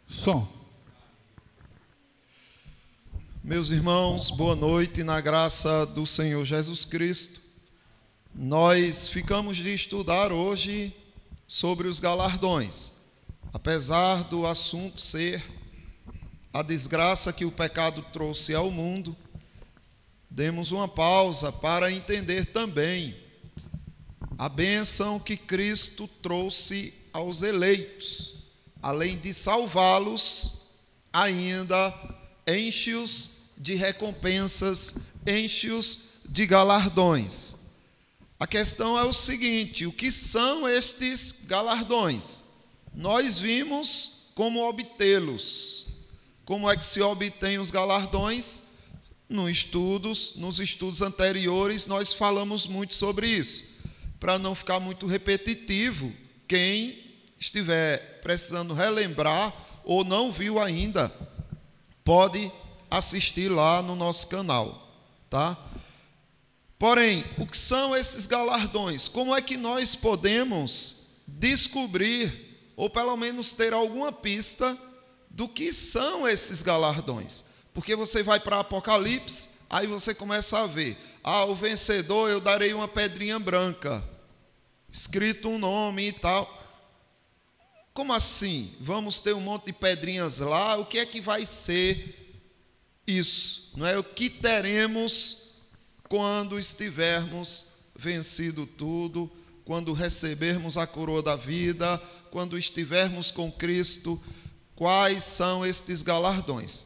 Som. Meus irmãos, boa noite na graça do Senhor Jesus Cristo. Nós ficamos de estudar hoje sobre os galardões. Apesar do assunto ser a desgraça que o pecado trouxe ao mundo, demos uma pausa para entender também a bênção que Cristo trouxe aos eleitos. Além de salvá-los, ainda enche-os de recompensas, enche-os de galardões. A questão é o seguinte: o que são estes galardões? Nós vimos como obtê-los. Como é que se obtém os galardões? Nos estudos anteriores, nós falamos muito sobre isso. Para não ficar muito repetitivo, quem estiver precisando relembrar ou não viu ainda, pode assistir lá no nosso canal, tá? Porém, o que são esses galardões? Como é que nós podemos descobrir, ou pelo menos ter alguma pista do que são esses galardões? Porque você vai para Apocalipse, aí você começa a ver, o vencedor eu darei uma pedrinha branca, escrito um nome e tal. Como assim? Vamos ter um monte de pedrinhas lá? O que é que vai ser isso? Não é o que teremos quando estivermos vencido tudo, quando recebermos a coroa da vida, quando estivermos com Cristo? Quais são estes galardões?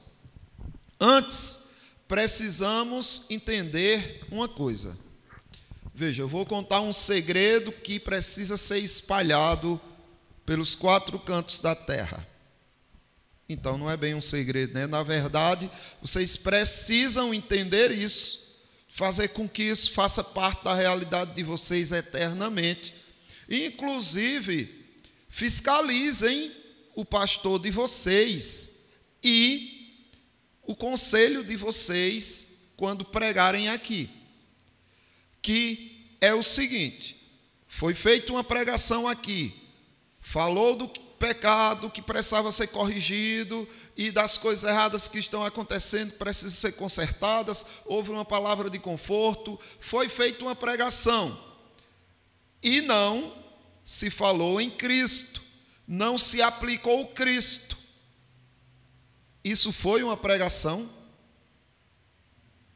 Antes, precisamos entender uma coisa. Veja, eu vou contar um segredo que precisa ser espalhado pelos 4 cantos da terra. Então não é bem um segredo, né? Na verdade, vocês precisam entender isso, fazer com que isso faça parte da realidade de vocês eternamente. Inclusive, fiscalizem o pastor de vocês e o conselho de vocês quando pregarem aqui. Que é o seguinte: foi feita uma pregação aqui, falou do pecado que precisava ser corrigido e das coisas erradas que estão acontecendo, que precisam ser consertadas, houve uma palavra de conforto, foi feita uma pregação. E não se falou em Cristo, não se aplicou Cristo. Isso foi uma pregação?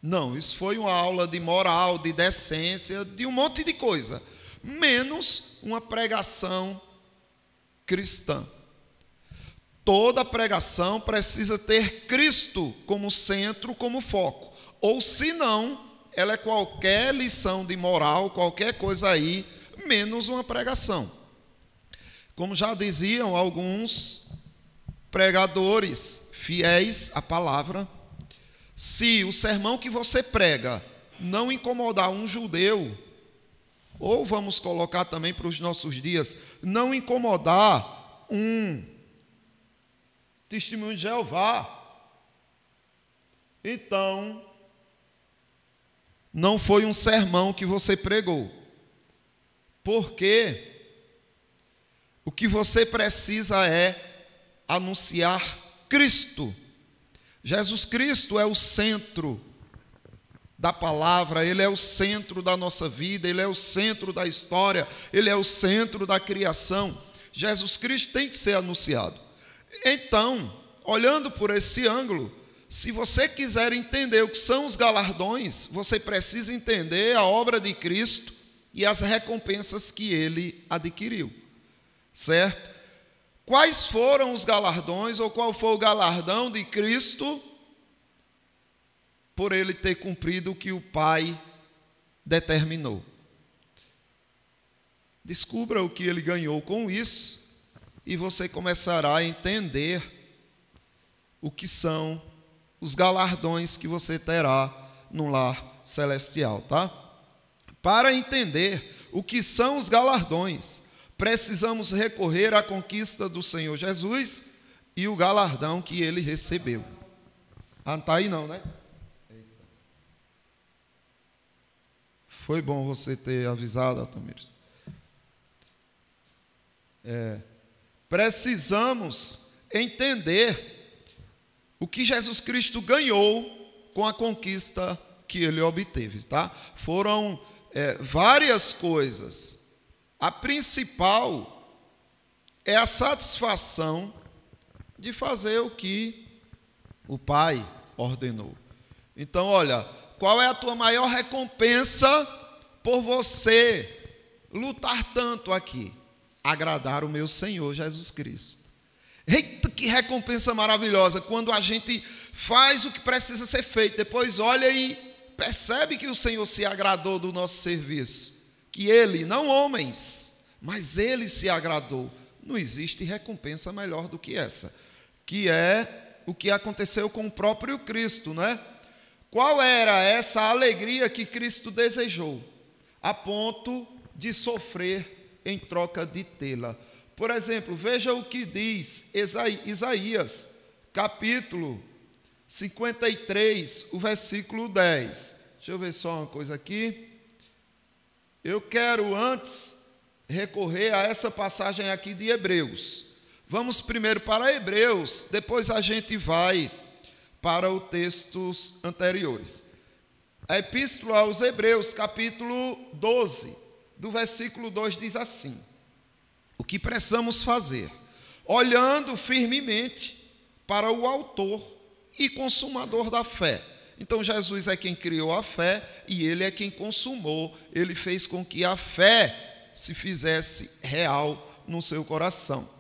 Não, isso foi uma aula de moral, de decência, de um monte de coisa, menos uma pregação cristã. Toda pregação precisa ter Cristo como centro, como foco. Ou senão, ela é qualquer lição de moral, qualquer coisa aí, menos uma pregação. Como já diziam alguns pregadores fiéis à palavra, se o sermão que você prega não incomodar um judeu, ou vamos colocar também para os nossos dias, não incomodar um testemunho de Jeová, então não foi um sermão que você pregou. Porque o que você precisa é anunciar Cristo. Jesus Cristo é o centro da palavra, Ele é o centro da nossa vida, Ele é o centro da história, Ele é o centro da criação. Jesus Cristo tem que ser anunciado. Então, olhando por esse ângulo, se você quiser entender o que são os galardões, você precisa entender a obra de Cristo e as recompensas que Ele adquiriu, certo? Quais foram os galardões, ou qual foi o galardão de Cristo por Ele ter cumprido o que o Pai determinou? Descubra o que Ele ganhou com isso e você começará a entender o que são os galardões que você terá no lar celestial, tá? Para entender o que são os galardões, precisamos recorrer à conquista do Senhor Jesus e o galardão que Ele recebeu. Não está aí não, né? Foi bom você ter avisado, Altamiro. Precisamos entender o que Jesus Cristo ganhou com a conquista que ele obteve, tá? Foram várias coisas. A principal é a satisfação de fazer o que o Pai ordenou. Então, olha, qual é a tua maior recompensa por você lutar tanto aqui? Agradar o meu Senhor Jesus Cristo. Eita, que recompensa maravilhosa, quando a gente faz o que precisa ser feito, depois olha e percebe que o Senhor se agradou do nosso serviço, que Ele, não homens, mas Ele se agradou. Não existe recompensa melhor do que essa, que é o que aconteceu com o próprio Cristo, né? Qual era essa alegria que Cristo desejou, a ponto de sofrer em troca de tê-la? Por exemplo, veja o que diz Isaías, capítulo 53, o versículo 10. Deixa eu ver só uma coisa aqui. Eu quero antes recorrer a essa passagem aqui de Hebreus. Vamos primeiro para Hebreus, depois a gente vai para os textos anteriores. A Epístola aos Hebreus, capítulo 12, do versículo 2, diz assim: o que precisamos fazer? Olhando firmemente para o autor e consumador da fé. Então, Jesus é quem criou a fé e Ele é quem consumou. Ele fez com que a fé se fizesse real no seu coração.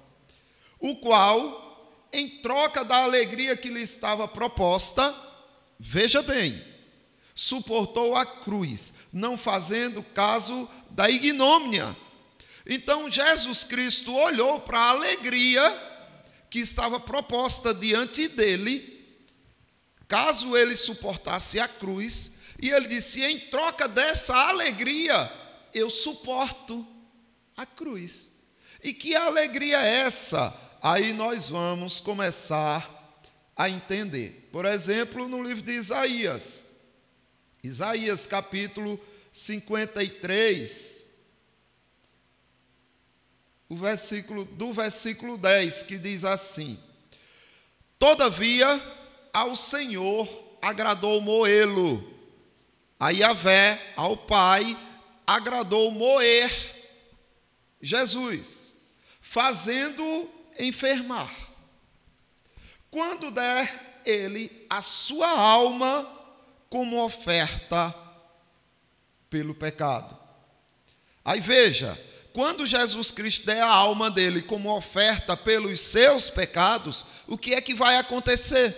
O qual, em troca da alegria que lhe estava proposta, veja bem, suportou a cruz, não fazendo caso da ignomínia. Então, Jesus Cristo olhou para a alegria que estava proposta diante dele, caso ele suportasse a cruz, e ele disse: em troca dessa alegria, eu suporto a cruz. E que alegria é essa? Aí nós vamos começar a entender. Por exemplo, no livro de Isaías, capítulo 53, do versículo 10, que diz assim: todavia ao Senhor agradou moê-lo, a Yahvé, ao Pai, agradou moer Jesus, fazendo-o enfermar, quando der ele a sua alma como oferta pelo pecado. Aí veja, quando Jesus Cristo der a alma dele como oferta pelos seus pecados, o que é que vai acontecer?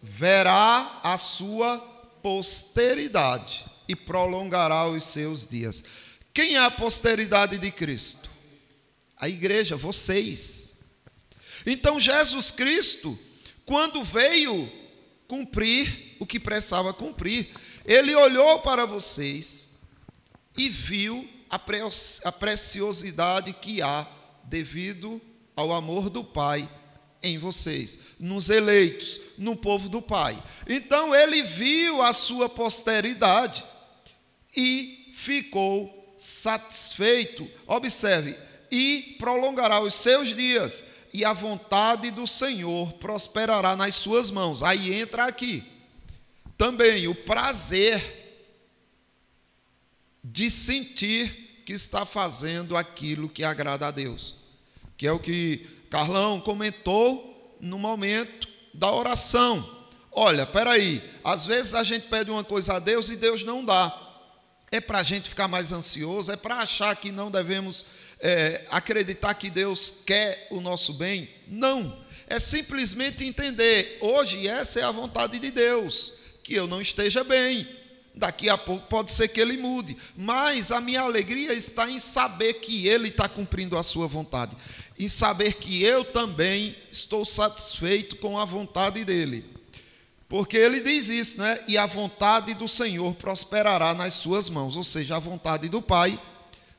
Verá a sua posteridade e prolongará os seus dias. Quem é a posteridade de Cristo? A igreja, vocês. Então Jesus Cristo, quando veio cumprir o que precisava cumprir, ele olhou para vocês e viu a preciosidade que há devido ao amor do Pai em vocês, nos eleitos, no povo do Pai. Então ele viu a sua posteridade e ficou satisfeito. Observe, e prolongará os seus dias, e a vontade do Senhor prosperará nas suas mãos. Aí entra aqui também o prazer de sentir que está fazendo aquilo que agrada a Deus, que é o que Carlão comentou no momento da oração. Olha, espera aí, às vezes a gente pede uma coisa a Deus e Deus não dá. É para a gente ficar mais ansioso, é para achar que não devemos acreditar que Deus quer o nosso bem? Não, é simplesmente entender, hoje essa é a vontade de Deus, que eu não esteja bem, daqui a pouco pode ser que Ele mude, mas a minha alegria está em saber que Ele está cumprindo a sua vontade, em saber que eu também estou satisfeito com a vontade dEle, porque Ele diz isso, né? E a vontade do Senhor prosperará nas suas mãos, ou seja, a vontade do Pai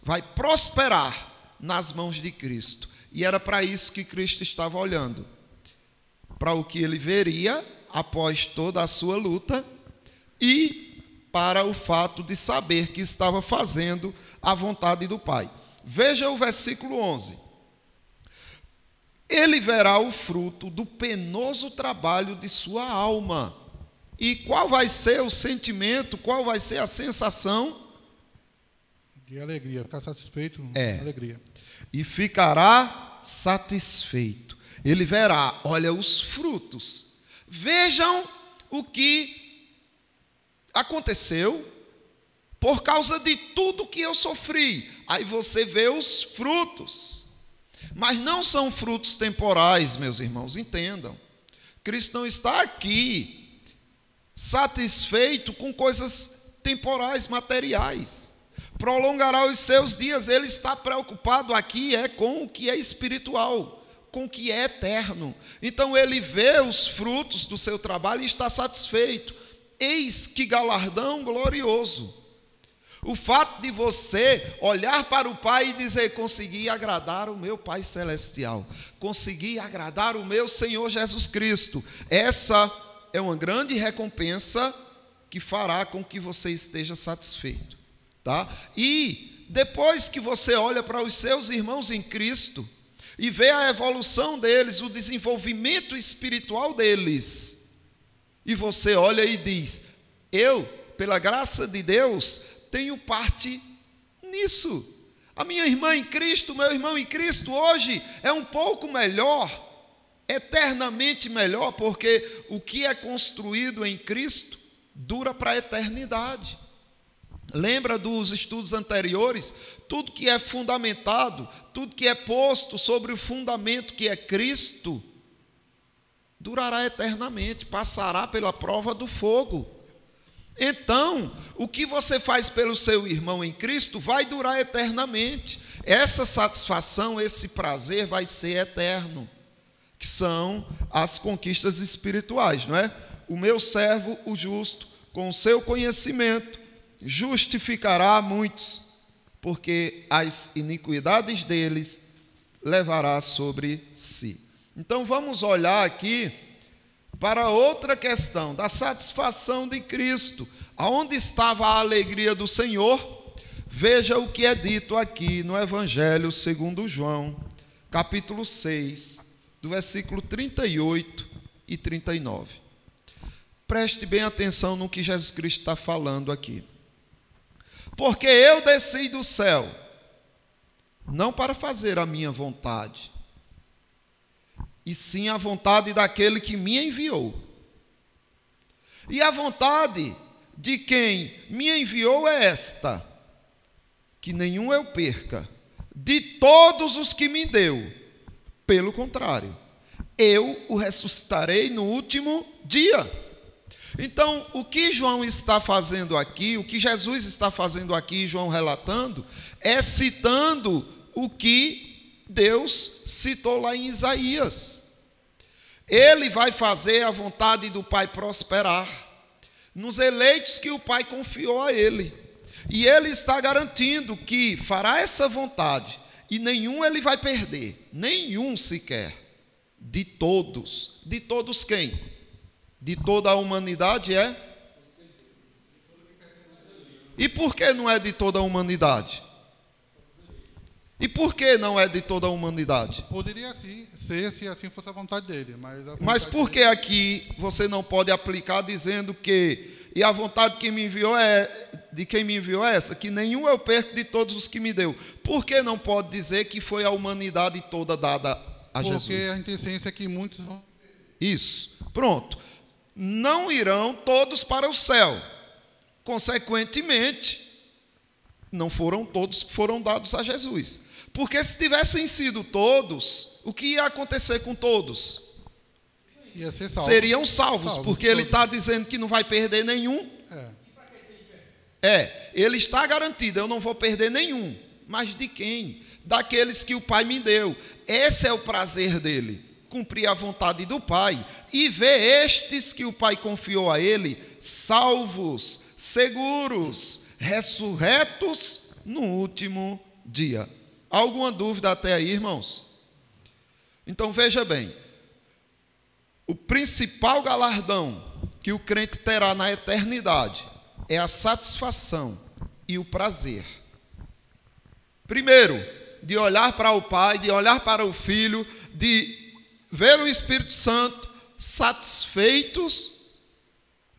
vai prosperar nas mãos de Cristo, e era para isso que Cristo estava olhando, para o que Ele veria após toda a sua luta, e para o fato de saber que estava fazendo a vontade do Pai. Veja o versículo 11. Ele verá o fruto do penoso trabalho de sua alma. E qual vai ser o sentimento, qual vai ser a sensação? De alegria, ficar satisfeito, alegria. E ficará satisfeito. Ele verá, olha, os frutos. Vejam o que aconteceu por causa de tudo que eu sofri. Aí você vê os frutos. Mas não são frutos temporais, meus irmãos, entendam. Cristo não está aqui satisfeito com coisas temporais, materiais. Prolongará os seus dias, ele está preocupado aqui com o que é espiritual, com o que é eterno. Então ele vê os frutos do seu trabalho e está satisfeito. Eis que galardão glorioso. O fato de você olhar para o Pai e dizer: consegui agradar o meu Pai Celestial, consegui agradar o meu Senhor Jesus Cristo. Essa é uma grande recompensa que fará com que você esteja satisfeito. Tá? E depois que você olha para os seus irmãos em Cristo e vê a evolução deles, o desenvolvimento espiritual deles, e você olha e diz: eu, pela graça de Deus, tenho parte nisso. A minha irmã em Cristo, meu irmão em Cristo hoje é um pouco melhor, eternamente melhor, porque o que é construído em Cristo dura para a eternidade. Lembra dos estudos anteriores? Tudo que é fundamentado, tudo que é posto sobre o fundamento que é Cristo, durará eternamente, passará pela prova do fogo. Então, o que você faz pelo seu irmão em Cristo vai durar eternamente. Essa satisfação, esse prazer vai ser eterno, que são as conquistas espirituais, não é? O meu servo, o justo, com o seu conhecimento, justificará muitos, porque as iniquidades deles levará sobre si. Então, vamos olhar aqui para outra questão, da satisfação de Cristo. Aonde estava a alegria do Senhor? Veja o que é dito aqui no Evangelho segundo João, capítulo 6, do versículo 38 e 39. Preste bem atenção no que Jesus Cristo está falando aqui. Porque eu desci do céu, não para fazer a minha vontade, e sim a vontade daquele que me enviou. E a vontade de quem me enviou é esta: que nenhum eu perca, de todos os que me deu. Pelo contrário, eu o ressuscitarei no último dia. Então, o que João está fazendo aqui, o que Jesus está fazendo aqui, João relatando, é citando o que Deus citou lá em Isaías. Ele vai fazer a vontade do Pai prosperar nos eleitos que o Pai confiou a ele. E ele está garantindo que fará essa vontade e nenhum ele vai perder, nenhum sequer, de todos. De todos quem? De toda a humanidade é? E por que não é de toda a humanidade? E por que não é de toda a humanidade? Poderia sim ser, se assim fosse a vontade dele. Mas por que aqui você não pode aplicar dizendo que, e a vontade que me enviou de quem me enviou é essa, que nenhum eu perco de todos os que me deu? Por que não pode dizer que foi a humanidade toda dada a Jesus? Porque a intenção é que muitos vão... Isso, pronto. Não irão todos para o céu. Consequentemente, não foram todos que foram dados a Jesus. Porque se tivessem sido todos, o que ia acontecer com todos? Ia ser salvo. Seriam salvos, porque ele está dizendo que não vai perder nenhum. Ele está garantido, eu não vou perder nenhum. Mas de quem? Daqueles que o Pai me deu. Esse é o prazer dele, cumprir a vontade do Pai e ver estes que o Pai confiou a ele, salvos, seguros, ressurretos no último dia. Alguma dúvida até aí, irmãos? Então veja bem, o principal galardão que o crente terá na eternidade é a satisfação e o prazer Primeiro, de olhar para o Pai, de olhar para o Filho, de ver o Espírito Santo satisfeitos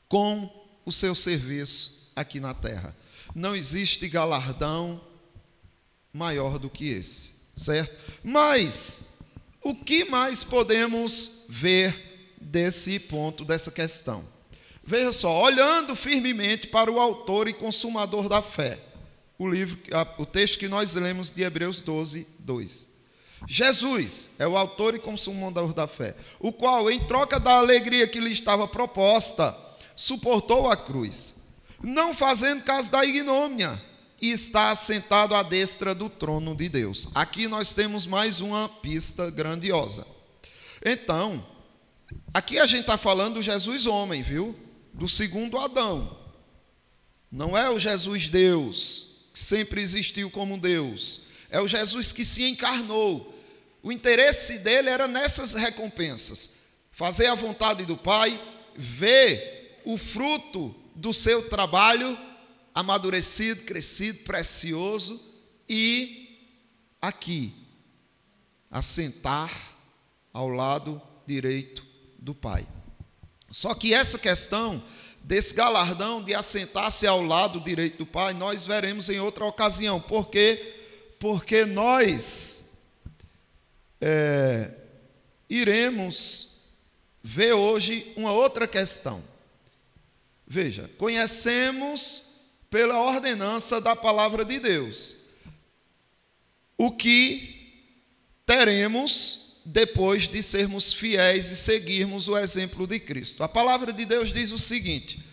com o seu serviço aqui na terra. Não existe galardão maior do que esse, certo? Mas o que mais podemos ver desse ponto, dessa questão? Veja só, olhando firmemente para o autor e consumador da fé, o texto que nós lemos de Hebreus 12, 2. Jesus é o autor e consumador da fé, o qual, em troca da alegria que lhe estava proposta, suportou a cruz, não fazendo caso da ignomínia, e está assentado à destra do trono de Deus. Aqui nós temos mais uma pista grandiosa. Então, aqui a gente está falando do Jesus homem, viu? Do segundo Adão. Não é o Jesus Deus, que sempre existiu como Deus. É o Jesus que se encarnou. O interesse dele era nessas recompensas. Fazer a vontade do Pai, ver o fruto do seu trabalho amadurecido, crescido, precioso, e aqui, assentar ao lado direito do Pai. Só que essa questão desse galardão de assentar-se ao lado direito do Pai, nós veremos em outra ocasião. Por quê? Porque nós iremos ver hoje uma outra questão. Veja, conhecemos pela ordenança da palavra de Deus o que teremos depois de sermos fiéis e seguirmos o exemplo de Cristo. A palavra de Deus diz o seguinte,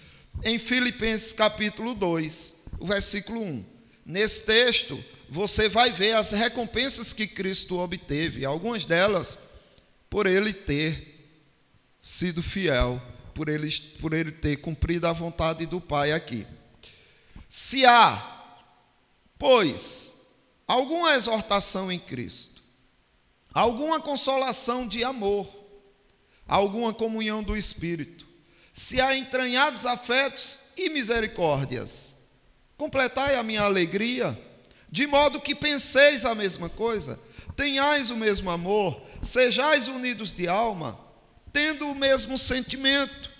em Filipenses capítulo 2, o versículo 1. Nesse texto, você vai ver as recompensas que Cristo obteve, algumas delas por ele ter sido fiel, por ele ter cumprido a vontade do Pai aqui. Se há, pois, alguma exortação em Cristo, alguma consolação de amor, alguma comunhão do Espírito, se há entranhados afetos e misericórdias, completai a minha alegria, de modo que penseis a mesma coisa, tenhais o mesmo amor, sejais unidos de alma, tendo o mesmo sentimento.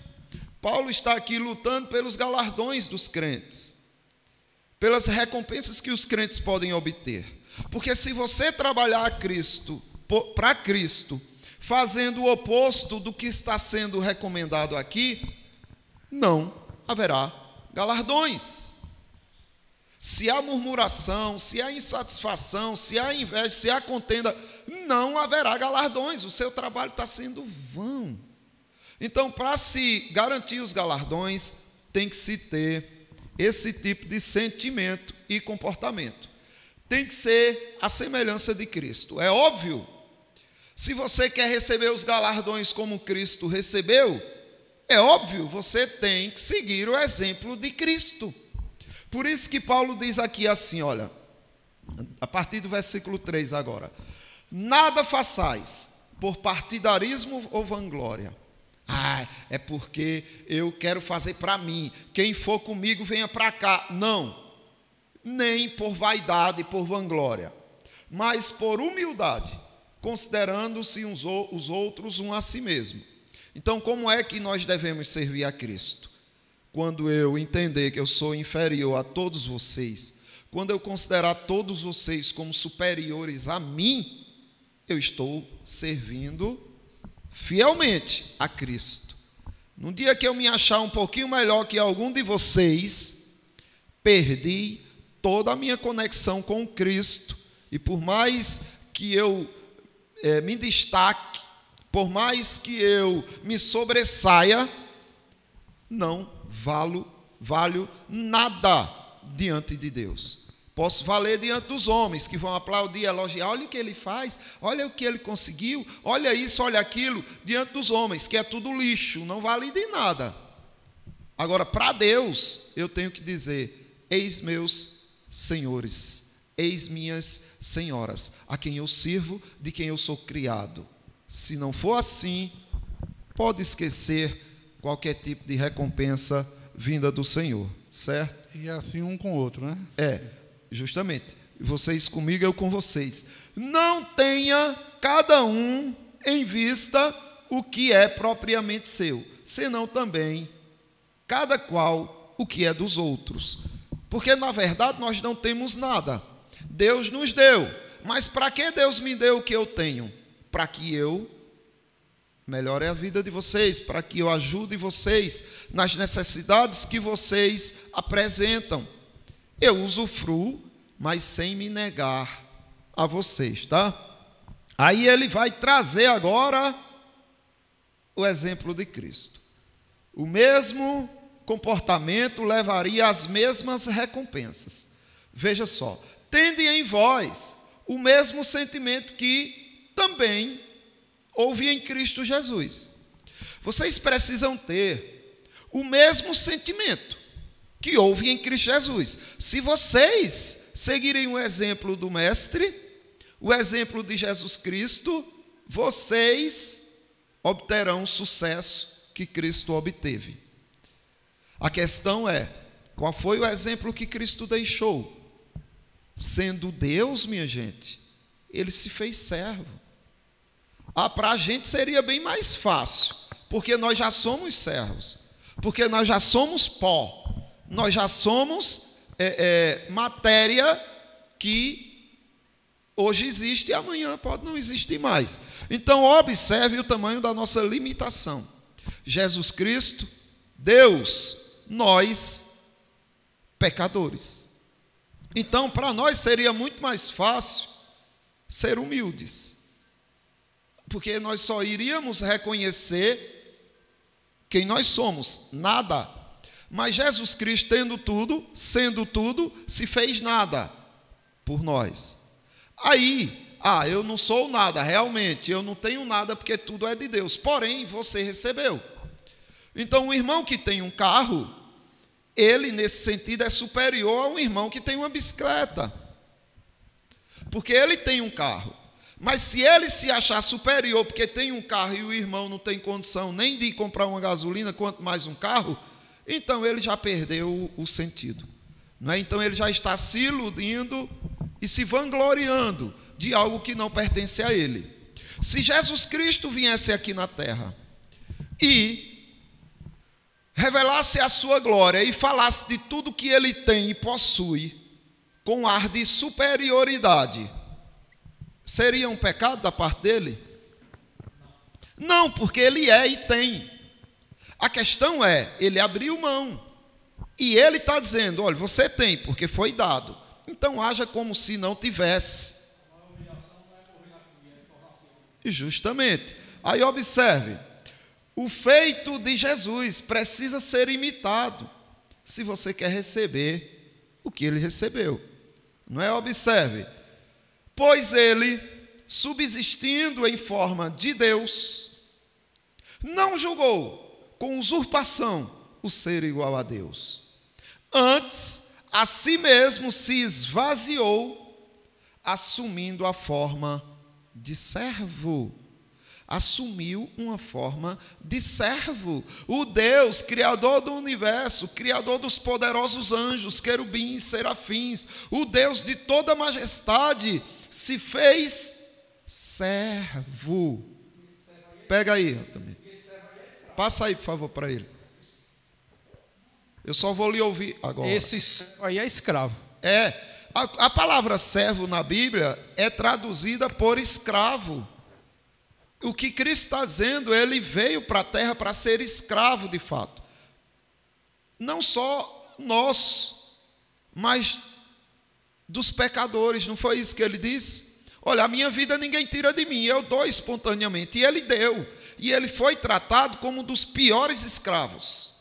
Paulo está aqui lutando pelos galardões dos crentes, pelas recompensas que os crentes podem obter. Porque se você trabalhar para Cristo, fazendo o oposto do que está sendo recomendado aqui, não haverá galardões. Se há murmuração, se há insatisfação, se há inveja, se há contenda, não haverá galardões. O seu trabalho está sendo vão. Então, para se garantir os galardões, tem que se ter esse tipo de sentimento e comportamento. Tem que ser a semelhança de Cristo. É óbvio, se você quer receber os galardões como Cristo recebeu, é óbvio, você tem que seguir o exemplo de Cristo. Por isso que Paulo diz aqui assim, olha, a partir do versículo 3 agora. Nada façais por partidarismo ou vanglória. É porque eu quero fazer para mim. Quem for comigo, venha para cá. Não, nem por vaidade e por vanglória, mas por humildade, considerando-se os outros um a si mesmo. Então, como é que nós devemos servir a Cristo? Quando eu entender que eu sou inferior a todos vocês, quando eu considerar todos vocês como superiores a mim, eu estou servindo fielmente a Cristo. No dia que eu me achar um pouquinho melhor que algum de vocês, perdi toda a minha conexão com Cristo, e por mais que eu me destaque, por mais que eu me sobressaia, não valho nada diante de Deus. Posso valer diante dos homens que vão aplaudir, elogiar, olha o que ele faz, olha o que ele conseguiu, olha isso, olha aquilo, diante dos homens, que é tudo lixo, não vale de nada. Agora, para Deus, eu tenho que dizer, eis meus senhores, eis minhas senhoras, a quem eu sirvo, de quem eu sou criado. Se não for assim, pode esquecer qualquer tipo de recompensa vinda do Senhor, certo? E assim um com o outro, né? Justamente. vocês comigo, eu com vocês. Não tenha cada um em vista o que é propriamente seu, senão também cada qual o que é dos outros. Porque, na verdade, nós não temos nada. Deus nos deu. Mas para que Deus me deu o que eu tenho? Para que eu melhore a vida de vocês, para que eu ajude vocês nas necessidades que vocês apresentam. Eu usufruo, mas sem me negar a vocês, tá? Aí ele vai trazer agora o exemplo de Cristo. O mesmo comportamento levaria às mesmas recompensas. Veja só, tende em vós o mesmo sentimento que também houve em Cristo Jesus. Vocês precisam ter o mesmo sentimento que houve em Cristo Jesus. Se vocês seguirem o exemplo do Mestre, o exemplo de Jesus Cristo, vocês obterão o sucesso que Cristo obteve. A questão é, qual foi o exemplo que Cristo deixou? Sendo Deus, minha gente, ele se fez servo. Para a gente seria bem mais fácil, porque nós já somos servos, porque nós já somos pó, nós já somos matéria que hoje existe e amanhã pode não existir mais. Então, observe o tamanho da nossa limitação. Jesus Cristo, Deus, nós, pecadores. Então, para nós seria muito mais fácil ser humildes, porque nós só iríamos reconhecer quem nós somos, nada. Mas Jesus Cristo, tendo tudo, sendo tudo, se fez nada por nós. Aí, eu não sou nada, realmente, eu não tenho nada porque tudo é de Deus, porém você recebeu. Então, o irmão que tem um carro, ele, nesse sentido, é superior a um irmão que tem uma bicicleta, porque ele tem um carro. Mas se ele se achar superior porque tem um carro e o irmão não tem condição nem de comprar uma gasolina, quanto mais um carro, então ele já perdeu o sentido, não é? Então ele já está se iludindo e se vangloriando de algo que não pertence a ele. Se Jesus Cristo viesse aqui na terra e revelasse a sua glória e falasse de tudo que ele tem e possui com ar de superioridade, seria um pecado da parte dele? Não, porque ele é e tem. A questão é, ele abriu mão. E ele está dizendo, olha, você tem, porque foi dado. Então haja como se não tivesse. E justamente. Aí observe, o feito de Jesus precisa ser imitado, se você quer receber o que ele recebeu. Não é? Observe. Pois ele, subsistindo em forma de Deus, não julgou com usurpação o ser igual a Deus. Antes, a si mesmo se esvaziou, assumindo a forma de servo. Assumiu uma forma de servo. O Deus, criador do universo, criador dos poderosos anjos, querubins, serafins, o Deus de toda majestade, se fez servo. Pega aí também. Passa aí, por favor, para ele. Eu só vou lhe ouvir agora. Esse aí é escravo. A palavra servo na Bíblia é traduzida por escravo. O que Cristo está dizendo, ele veio para a terra para ser escravo de fato. Não só nós, mas dos pecadores. Não foi isso que ele disse? Olha, a minha vida ninguém tira de mim, eu dou espontaneamente. E ele deu. E ele foi tratado como um dos piores escravos.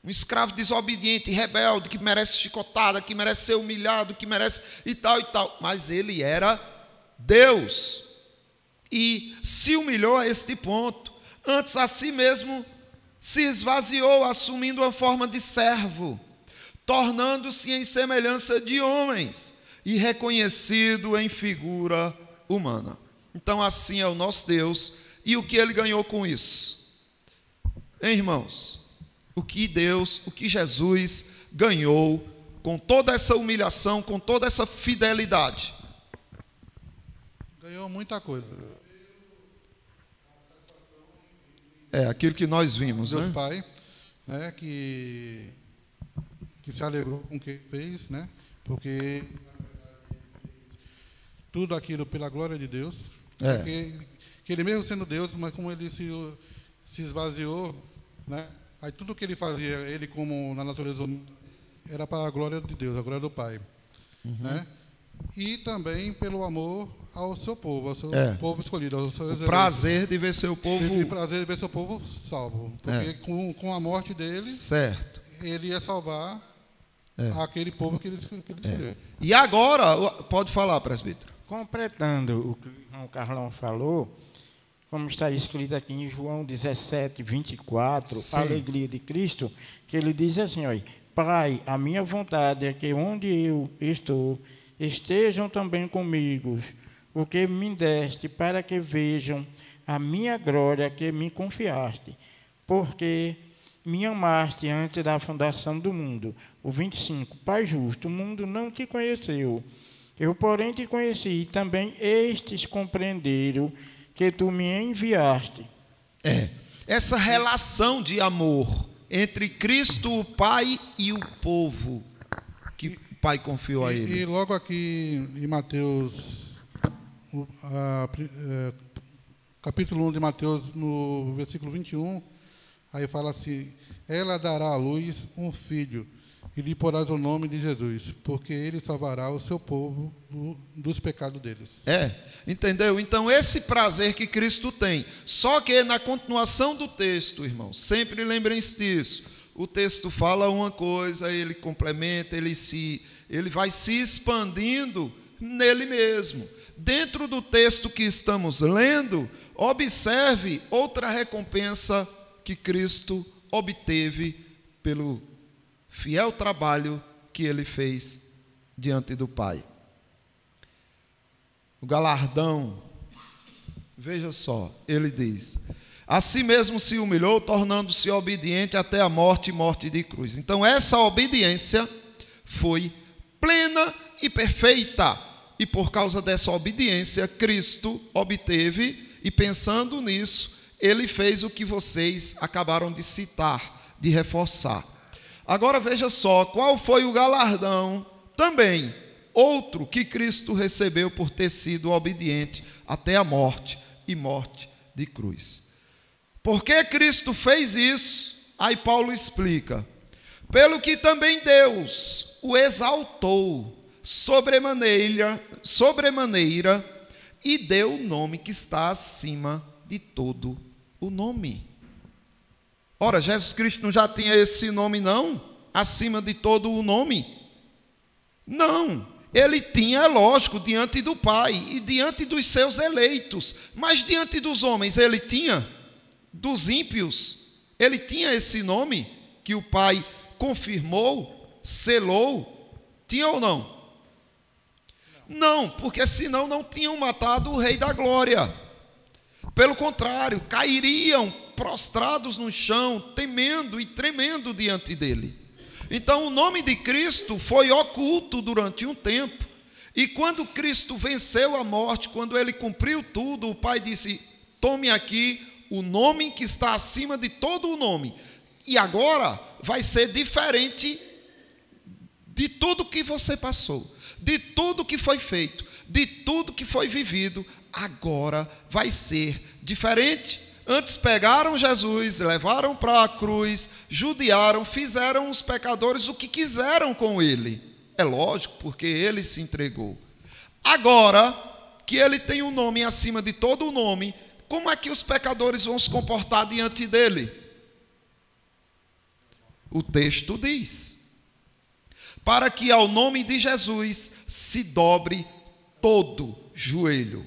Um escravo desobediente, rebelde, que merece chicotada, que merece ser humilhado, que merece e tal e tal. Mas ele era Deus. E se humilhou a este ponto. Antes a si mesmo se esvaziou, assumindo a forma de servo, tornando-se em semelhança de homens e reconhecido em figura humana. Então assim é o nosso Deus. E o que ele ganhou com isso? Hein, irmãos? O que Jesus ganhou com toda essa humilhação, com toda essa fidelidade? Ganhou muita coisa. É aquilo que nós vimos, Deus né? Pai, né, que se alegrou com o que fez, né? Porque tudo aquilo pela glória de Deus. Porque que ele mesmo sendo Deus, mas como ele se esvaziou, né? Aí tudo que ele fazia, ele como na natureza humana, era para a glória de Deus, a glória do Pai, né? E também pelo amor ao seu povo, ao seu povo escolhido, ao seu prazer de ver seu povo, o prazer de ver seu povo salvo, porque com a morte dele, certo, ele ia salvar aquele povo que ele escolheu. E agora, pode falar, presbítero. Completando o que o Carlão falou, como está escrito aqui em João 17, 24, Sim. a alegria de Cristo, que ele diz assim, olha, Pai, a minha vontade é que onde eu estou, estejam também comigo, o que me deste, para que vejam a minha glória que me confiaste, porque me amaste antes da fundação do mundo. O 25, Pai justo, o mundo não te conheceu, eu, porém, te conheci, e também estes compreenderam que tu me enviaste. Essa relação de amor entre Cristo, o Pai, e o povo que o Pai confiou a ele. E logo aqui em Mateus, capítulo 1 de Mateus, no versículo 21, aí fala assim, ela dará à luz um filho, e lhe porás o nome de Jesus, porque ele salvará o seu povo dos pecados deles. Entendeu? Então, esse prazer que Cristo tem. Só que na continuação do texto, irmãos, sempre lembrem-se disso. O texto fala uma coisa, ele complementa, ele vai se expandindo nele mesmo. Dentro do texto que estamos lendo, observe outra recompensa que Cristo obteve pelo fiel trabalho que ele fez diante do Pai. O galardão, veja só, ele diz, a si mesmo se humilhou, tornando-se obediente até a morte e morte de cruz. Então essa obediência foi plena e perfeita, e por causa dessa obediência, Cristo obteve, e pensando nisso, ele fez o que vocês acabaram de citar, de reforçar. Agora veja só, qual foi o galardão também, outro que Cristo recebeu por ter sido obediente até a morte e morte de cruz. Por que Cristo fez isso? Aí Paulo explica, pelo que também Deus o exaltou sobremaneira e deu o nome que está acima de todo o nome. Ora, Jesus Cristo não já tinha esse nome, não? Acima de todo o nome? Não. Ele tinha, é lógico, diante do Pai e diante dos seus eleitos. Mas diante dos homens, ele tinha? Dos ímpios? Ele tinha esse nome que o Pai confirmou, selou? Tinha ou não? Não, porque senão não tinham matado o Rei da Glória. Pelo contrário, cairiam prostrados no chão, temendo e tremendo diante dele. Então o nome de Cristo foi oculto durante um tempo, e quando Cristo venceu a morte, quando ele cumpriu tudo, o Pai disse, tome aqui o nome que está acima de todo o nome, e agora vai ser diferente de tudo que você passou, de tudo que foi feito, de tudo que foi vivido, agora vai ser diferente. Antes pegaram Jesus, levaram para a cruz, judiaram, fizeram os pecadores o que quiseram com ele. É lógico, porque ele se entregou. Agora que ele tem um nome acima de todo o nome, como é que os pecadores vão se comportar diante dele? O texto diz, para que ao nome de Jesus se dobre todo joelho,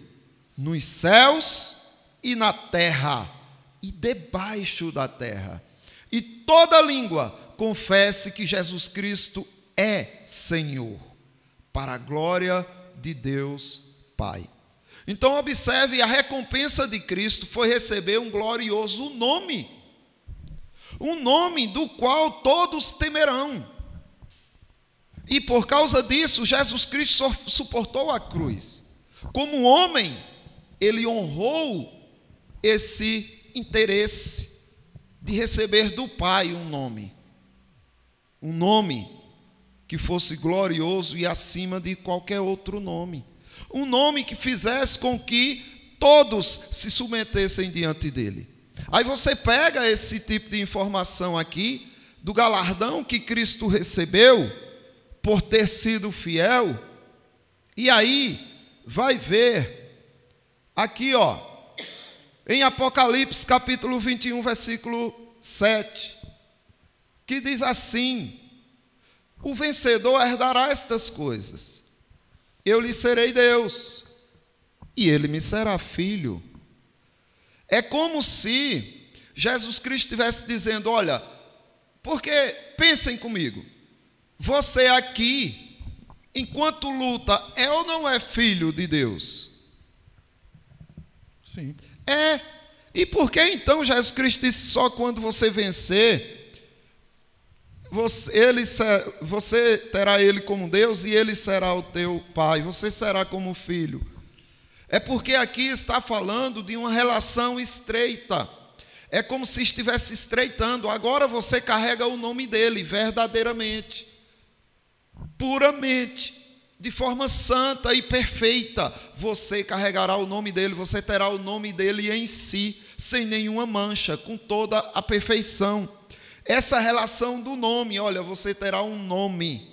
nos céus e na terra, e debaixo da terra, e toda língua confesse que Jesus Cristo é Senhor, para a glória de Deus Pai. Então observe, a recompensa de Cristo foi receber um glorioso nome, um nome do qual todos temerão. E por causa disso, Jesus Cristo suportou a cruz. Como homem, ele honrou esse interesse de receber do Pai um nome que fosse glorioso e acima de qualquer outro nome, um nome que fizesse com que todos se submetessem diante dele. Aí você pega esse tipo de informação aqui, do galardão que Cristo recebeu por ter sido fiel, e aí vai ver aqui, em Apocalipse capítulo 21, versículo 7, que diz assim: o vencedor herdará estas coisas, eu lhe serei Deus, e ele me será filho. É como se Jesus Cristo estivesse dizendo: olha, porque pensem comigo, você aqui, enquanto luta, é ou não é filho de Deus? Sim. É. E por que então Jesus Cristo disse: só quando você vencer, você terá ele como Deus e ele será o teu pai, você será como filho? É porque aqui está falando de uma relação estreita. É como se estivesse estreitando. Agora você carrega o nome dele verdadeiramente, puramente, de forma santa e perfeita. Você carregará o nome dele, você terá o nome dele em si, sem nenhuma mancha, com toda a perfeição. Essa relação do nome, olha, você terá um nome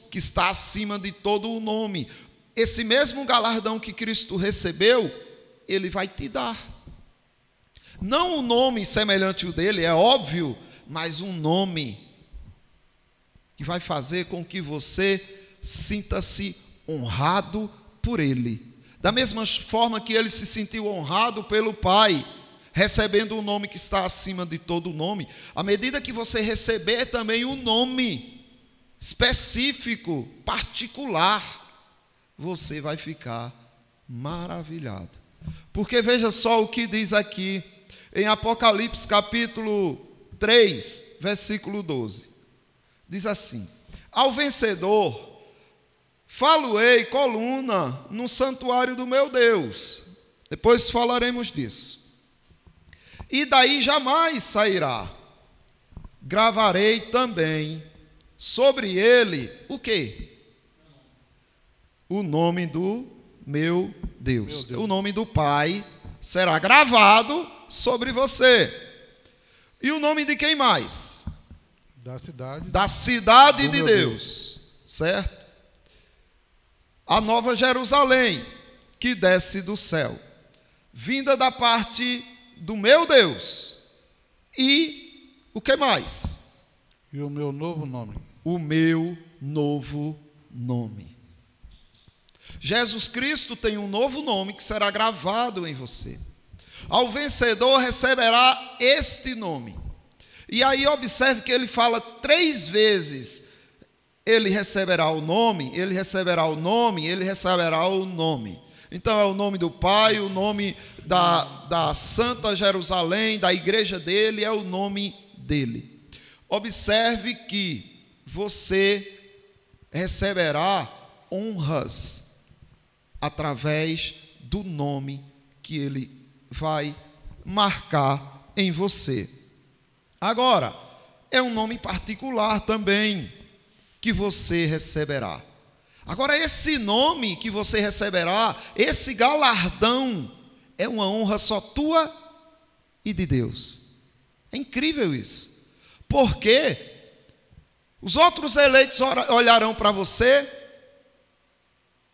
que está acima de todo o nome. Esse mesmo galardão que Cristo recebeu, ele vai te dar. Não um nome semelhante ao dele, é óbvio, mas um nome que vai fazer com que você sinta-se honrado por ele. Da mesma forma que ele se sentiu honrado pelo Pai, recebendo o nome que está acima de todo nome, à medida que você receber também um nome específico, particular, você vai ficar maravilhado. Porque veja só o que diz aqui em Apocalipse capítulo 3, versículo 12. Diz assim: ao vencedor falo-ei coluna no santuário do meu Deus. Depois falaremos disso. E daí jamais sairá. Gravarei também sobre ele o quê? O nome do meu Deus. O nome do Pai será gravado sobre você. E o nome de quem mais? Da cidade de Deus. Certo? A nova Jerusalém, que desce do céu, vinda da parte do meu Deus. E o que mais? E o meu novo nome. O meu novo nome. Jesus Cristo tem um novo nome que será gravado em você. Ao vencedor receberá este nome. E aí observe que ele fala 3 vezes. Ele receberá o nome, ele receberá o nome, ele receberá o nome. Então é o nome do Pai, o nome da Santa Jerusalém, da igreja dele, é o nome dele. Observe que você receberá honras através do nome que ele vai marcar em você. Agora, é um nome particular também que você receberá. Agora, esse nome que você receberá, esse galardão, é uma honra só tua e de Deus. É incrível isso. Porque os outros eleitos olharão para você,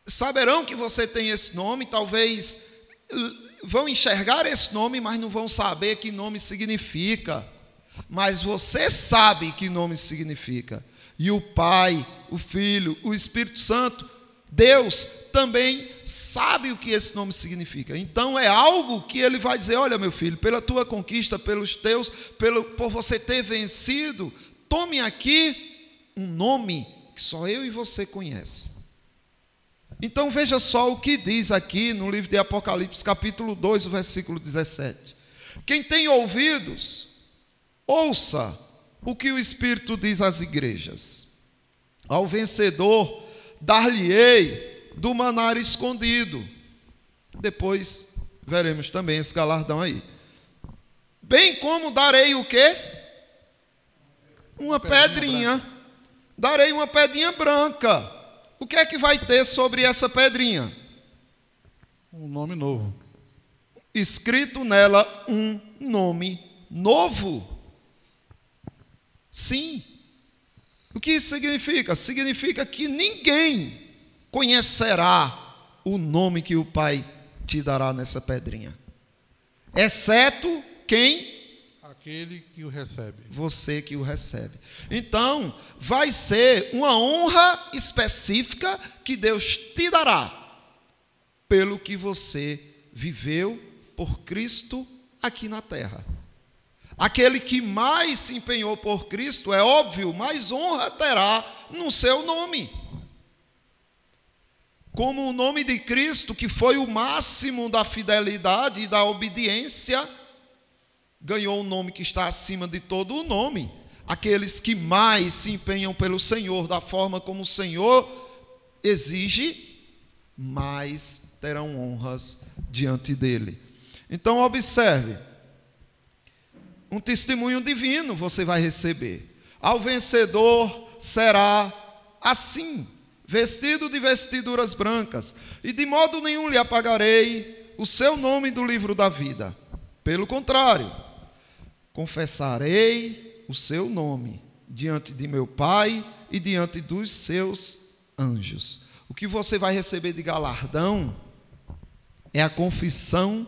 saberão que você tem esse nome, talvez vão enxergar esse nome, mas não vão saber que nome significa. Mas você sabe que nome significa. E o Pai, o Filho, o Espírito Santo, Deus também sabe o que esse nome significa. Então é algo que ele vai dizer: olha, meu filho, pela tua conquista, pelos teus, por você ter vencido, tome aqui um nome que só eu e você conhece. Então veja só o que diz aqui no livro de Apocalipse, capítulo 2, versículo 17. Quem tem ouvidos, ouça o que o Espírito diz às igrejas. Ao vencedor, dar-lhe-ei do maná escondido. Depois veremos também esse galardão aí. Bem como darei o quê? Uma pedrinha. Darei uma pedrinha branca. O que é que vai ter sobre essa pedrinha? Um nome novo. Escrito nela um nome novo. Sim. O que isso significa? Significa que ninguém conhecerá o nome que o Pai te dará nessa pedrinha. Exceto quem? Aquele que o recebe. Você que o recebe. Então, vai ser uma honra específica que Deus te dará pelo que você viveu por Cristo aqui na terra. Aquele que mais se empenhou por Cristo, é óbvio, mais honra terá no seu nome. Como o nome de Cristo, que foi o máximo da fidelidade e da obediência, ganhou um nome que está acima de todo o nome. Aqueles que mais se empenham pelo Senhor, da forma como o Senhor exige, mais terão honras diante dele. Então observe, um testemunho divino você vai receber. Ao vencedor será assim, vestido de vestiduras brancas, e de modo nenhum lhe apagarei o seu nome do livro da vida. Pelo contrário, confessarei o seu nome diante de meu Pai e diante dos seus anjos. O que você vai receber de galardão é a confissão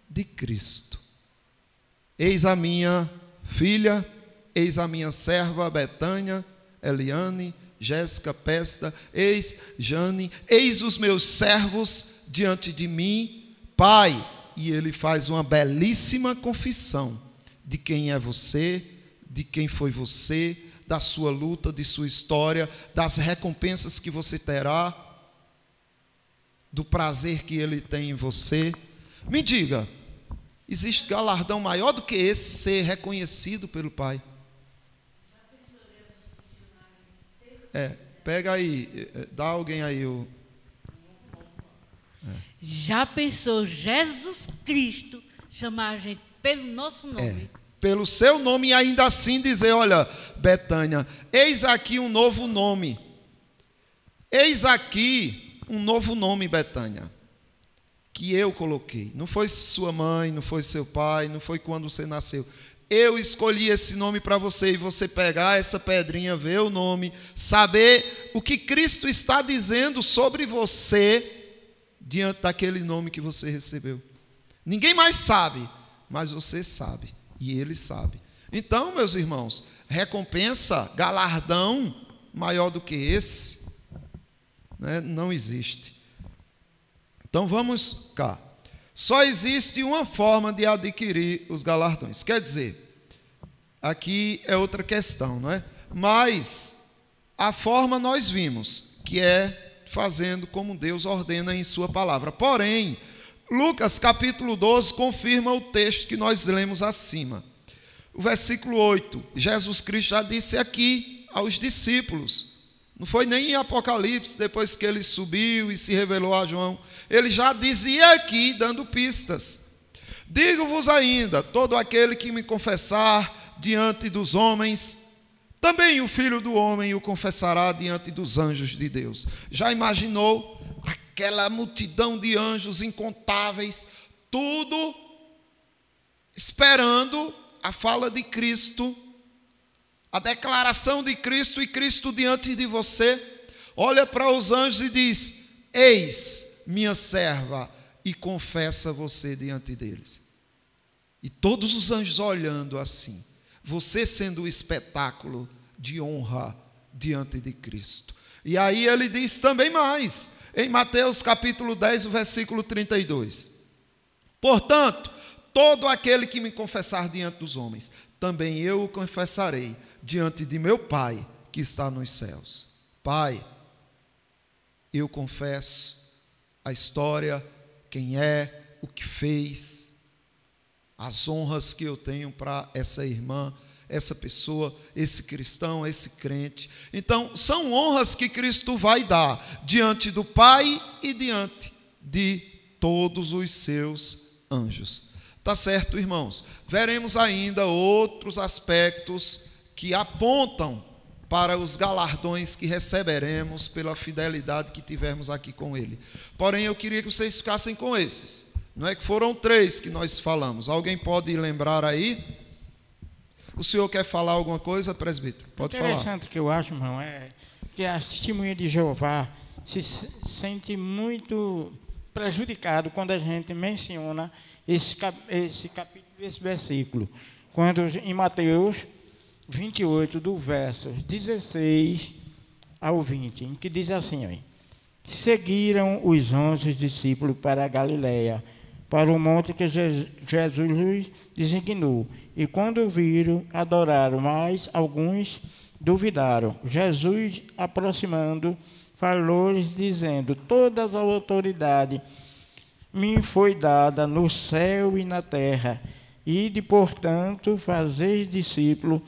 de Cristo. Eis a minha filha, eis a minha serva Betânia, Eliane, Jéssica, Pesta, eis Jane, eis os meus servos diante de mim, Pai. E ele faz uma belíssima confissão de quem é você, de quem foi você, da sua luta, de sua história, das recompensas que você terá, do prazer que ele tem em você. Me diga, existe galardão maior do que esse, ser reconhecido pelo Pai? Pega aí, dá alguém aí o... Já pensou Jesus Cristo chamar a gente pelo nosso nome? Pelo seu nome, e ainda assim dizer, olha, Betânia, eis aqui um novo nome. Eis aqui um novo nome, Betânia, que eu coloquei. Não foi sua mãe, não foi seu pai, não foi quando você nasceu. Eu escolhi esse nome para você, e você pegar essa pedrinha, ver o nome, saber o que Cristo está dizendo sobre você diante daquele nome que você recebeu. Ninguém mais sabe, mas você sabe, e ele sabe. Então, meus irmãos, recompensa, galardão maior do que esse, né, não existe. Então vamos cá. Só existe uma forma de adquirir os galardões. Quer dizer, aqui é outra questão, não é? Mas a forma nós vimos, que é fazendo como Deus ordena em sua palavra. Porém, Lucas capítulo 12 confirma o texto que nós lemos acima. O versículo 8, Jesus Cristo já disse aqui aos discípulos, não foi nem em Apocalipse, depois que ele subiu e se revelou a João, ele já dizia aqui, dando pistas: digo-vos ainda, todo aquele que me confessar diante dos homens, também o Filho do Homem o confessará diante dos anjos de Deus. Já imaginou aquela multidão de anjos incontáveis, tudo esperando a fala de Cristo, a declaração de Cristo, e Cristo diante de você? Olha para os anjos e diz: eis minha serva, e confessa você diante deles. E todos os anjos olhando assim, você sendo o espetáculo de honra diante de Cristo. E aí ele diz também mais, em Mateus capítulo 10, o versículo 32. Portanto, todo aquele que me confessar diante dos homens, também eu o confessarei diante de meu Pai que está nos céus. Pai, eu confesso a história, quem é, o que fez, as honras que eu tenho para essa irmã essa pessoa, esse cristão, esse crente. Então, são honras que Cristo vai dar diante do Pai e diante de todos os seus anjos. Tá certo, irmãos? Veremos ainda outros aspectos que apontam para os galardões que receberemos pela fidelidade que tivermos aqui com Ele. Porém, eu queria que vocês ficassem com esses. Não é que foram 3 que nós falamos. Alguém pode lembrar aí? O senhor quer falar alguma coisa, presbítero? Pode falar. Interessante que eu acho, irmão, é que a testemunha de Jeová se sente muito prejudicado quando a gente menciona esse capítulo, esse versículo. Quando em Mateus 28, do versos 16 ao 20, em que diz assim, ó, seguiram os 11 discípulos para a Galiléia, para o monte que Jesus lhes designou. E quando viram, adoraram, mas alguns duvidaram. Jesus, aproximando, falou-lhes, dizendo, toda a autoridade me foi dada no céu e na terra. Ide, portanto, fazeis discípulos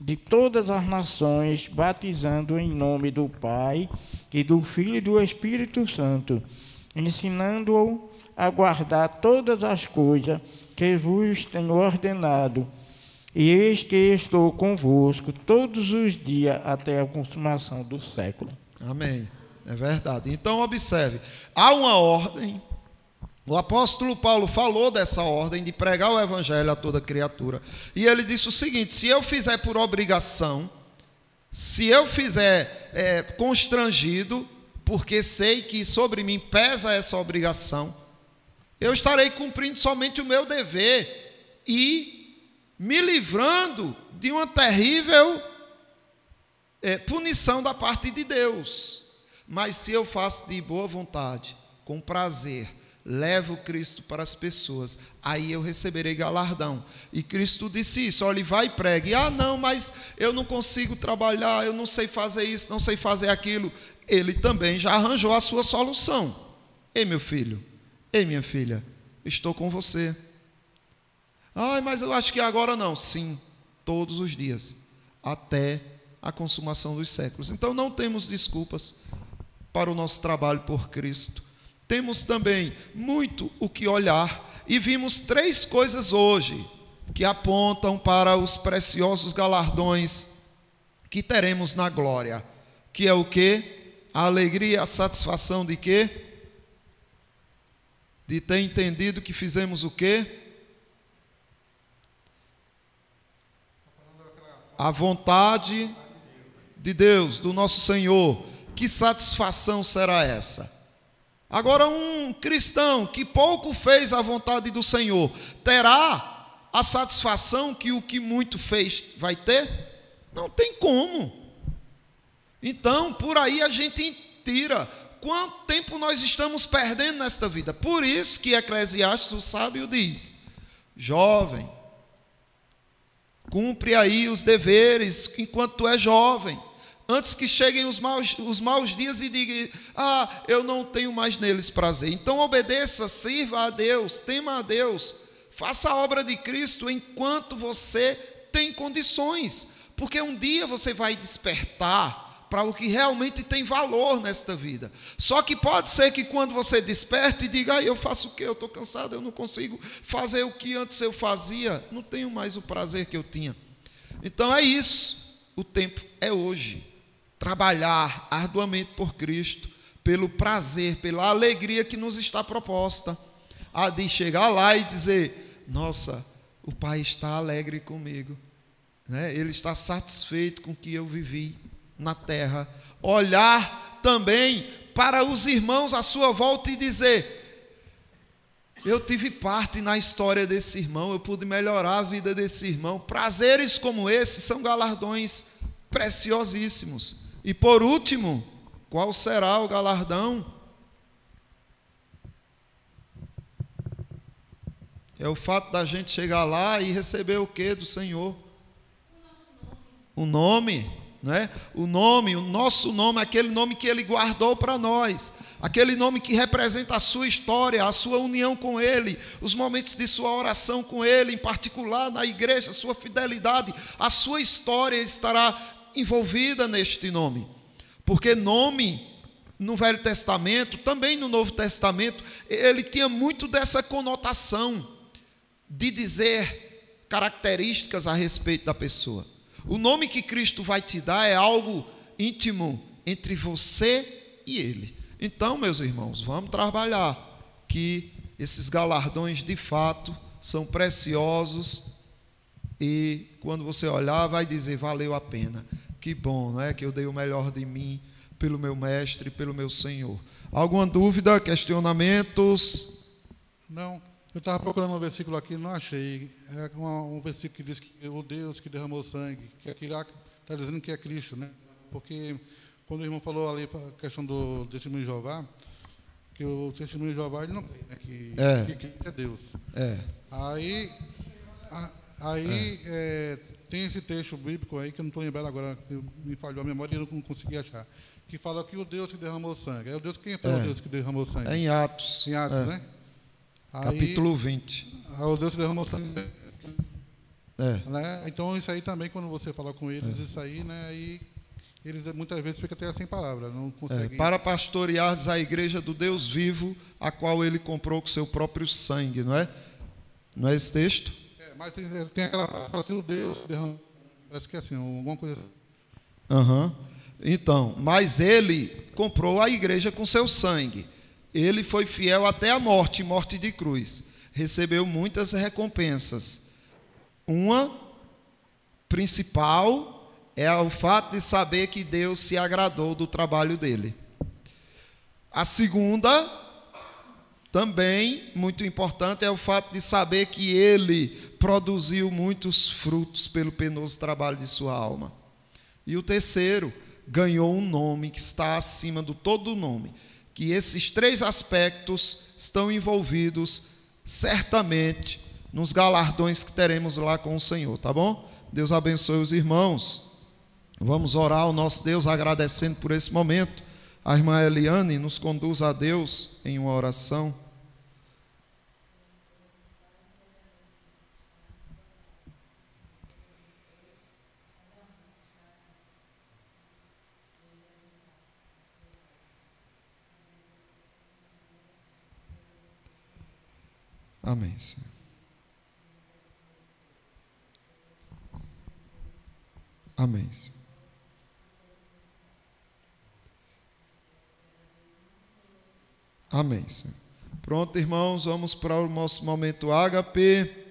de todas as nações, batizando em nome do Pai e do Filho e do Espírito Santo, ensinando-o a guardar todas as coisas que vos tenho ordenado. E eis que estou convosco todos os dias até a consumação do século. Amém. É verdade. Então, observe, há uma ordem. O apóstolo Paulo falou dessa ordem de pregar o evangelho a toda criatura. E ele disse o seguinte, se eu fizer por obrigação, se eu fizer constrangido, porque sei que sobre mim pesa essa obrigação, eu estarei cumprindo somente o meu dever e me livrando de uma terrível punição da parte de Deus. Mas se eu faço de boa vontade, com prazer, levo Cristo para as pessoas, aí eu receberei galardão. E Cristo disse isso, olha, vai e pregue. Não, mas eu não consigo trabalhar, eu não sei fazer isso, não sei fazer aquilo. Ele também já arranjou a sua solução. Ei, meu filho, ei, minha filha, estou com você. Mas eu acho que agora não. Sim, todos os dias, até a consumação dos séculos. Então não temos desculpas para o nosso trabalho por Cristo. Temos também muito o que olhar e vimos 3 coisas hoje que apontam para os preciosos galardões que teremos na glória, que é o quê? A alegria, a satisfação de quê? De ter entendido que fizemos o quê? A vontade de Deus, do nosso Senhor. Que satisfação será essa? Agora, um cristão que pouco fez a vontade do Senhor, terá a satisfação que o que muito fez vai ter? Não tem como. Então, por aí a gente tira quanto tempo nós estamos perdendo nesta vida. Por isso que Eclesiastes, o sábio, diz, jovem, cumpre aí os deveres enquanto tu és jovem, antes que cheguem os maus dias e digam, eu não tenho mais neles prazer. Então obedeça, sirva a Deus, tema a Deus, faça a obra de Cristo enquanto você tem condições, porque um dia você vai despertar para o que realmente tem valor nesta vida. Só que pode ser que quando você desperte e diga, eu faço o quê? Eu estou cansado, eu não consigo fazer o que antes eu fazia, não tenho mais o prazer que eu tinha. Então é isso, o tempo é hoje. Trabalhar arduamente por Cristo, pelo prazer, pela alegria que nos está proposta, a de chegar lá e dizer, nossa, o Pai está alegre comigo, né? Ele está satisfeito com o que eu vivi na terra. Olhar também para os irmãos à sua volta e dizer, eu tive parte na história desse irmão, eu pude melhorar a vida desse irmão. Prazeres como esse são galardões preciosíssimos. E por último, qual será o galardão? É o fato da gente chegar lá e receber o quê do Senhor? O nome. não é? O nosso nome, aquele nome que Ele guardou para nós, aquele nome que representa a sua história, a sua união com Ele, os momentos de sua oração com Ele, em particular na igreja, sua fidelidade, a sua história estará envolvida neste nome, porque nome no Velho Testamento, também no Novo Testamento, ele tinha muito dessa conotação de dizer características a respeito da pessoa. O nome que Cristo vai te dar é algo íntimo entre você e Ele. Então, meus irmãos, vamos trabalhar que esses galardões de fato são preciosos e quando você olhar vai dizer, valeu a pena. Que bom, não é? Que eu dei o melhor de mim pelo meu mestre, pelo meu Senhor. Alguma dúvida, questionamentos? Não. Eu estava procurando um versículo aqui, não achei. É um versículo que diz que o Deus que derramou sangue, que aquilo lá está dizendo que é Cristo, né? Porque quando o irmão falou ali a questão do testemunho de Jeová, que o testemunho de Jeová ele não crê, né? Que é Deus. Aí tem esse texto bíblico aí que eu não estou lembrando agora, que me falhou a memória e eu não consegui achar, que fala que o Deus que derramou sangue. É o Deus, quem foi o Deus que derramou sangue? É em Atos. Em Atos, né? Capítulo 20. O Deus que derramou sangue. Né? Então, isso aí também, quando você fala com eles, isso aí, né? Aí eles muitas vezes ficam até sem palavras, não conseguem. Para pastoreares a igreja do Deus vivo, a qual ele comprou com seu próprio sangue, não é? Não é esse texto? Mas tem aquela fala assim, o Deus derramou. Parece que é assim, alguma coisa assim. Então, mas ele comprou a igreja com seu sangue. Ele foi fiel até a morte, morte de cruz. Recebeu muitas recompensas. Uma principal é o fato de saber que Deus se agradou do trabalho dele. A segunda, também muito importante, é o fato de saber que ele produziu muitos frutos pelo penoso trabalho de sua alma. E o terceiro, ganhou um nome que está acima de todo nome. Que esses três aspectos estão envolvidos certamente nos galardões que teremos lá com o Senhor, tá bom? Deus abençoe os irmãos. Vamos orar ao nosso Deus agradecendo por esse momento. A irmã Eliane nos conduz a Deus em uma oração. Amém, Senhor. Amém, Senhor. Amém, Senhor. Pronto, irmãos, vamos para o nosso momento ágape.